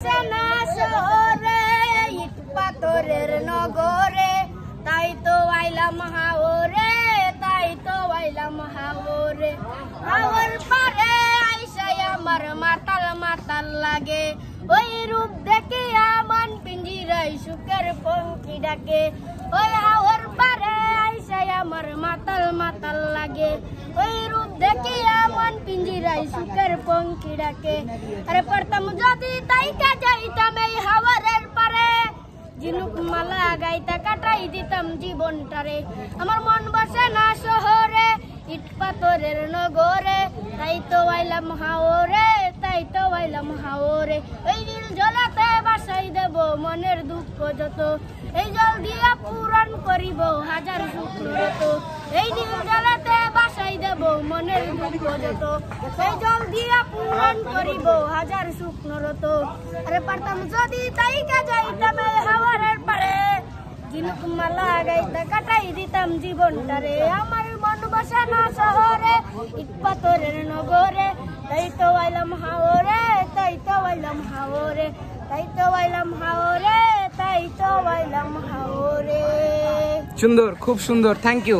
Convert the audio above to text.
সেনা শহরে ইট পাথরের নগরে তাই তো আইলাম হাওরে, তাই তো আইলাম হাওরে। হাওর পারে আইসাই আমার মাতাল মাতাল লাগে, ওই রূপ দেখে আমার পিঞ্জিরাই সুখের পঙ্খী ডাকে। ওই হাওর পারে আইসাই আমার মাতাল মাতাল লাগে, ওই রূপ দেখে আমার পিঞ্জিরাই সুখের পঙ্খী ডাকে। আরে পড়তাম যদি তাইকা যাইতাম এই হাওরের পারে, ঝিনুক মালা গাইতা কাটাই দিতাম জীবনটারে। আমার মন বসে না শহরে ইট পাথরের নগরে, তাই তো আইলাম হাওরে, তাই তো আইলাম হাওরে। এই নীল জলাতে বাসাই দেব মনের দুঃখ যত, এই জল দিয়া পূরণ করিব হাজার শুকনো রত। এই নীল জলাতে বাসাই দেব মনের দুঃখ যত, এই জল দিয়া পূরণ করিব হাজার শুকনো রত। আরে পারতাম যদি তাইকা যাইতাম এই হাওরের পারে, ঝিনুক মালা গাইতে কাটাই দিতাম জীবনটারে। আমার মন বসে না শহরে ইট পাথরের নগরে, তাই তো আইলাম হাওরে, তাই তো আইলাম হাওরে, তাই তো আইলাম হাওরে, তাই তো আইলাম হাওরে। সুন্দর, খুব সুন্দর, থ্যাংক ইউ।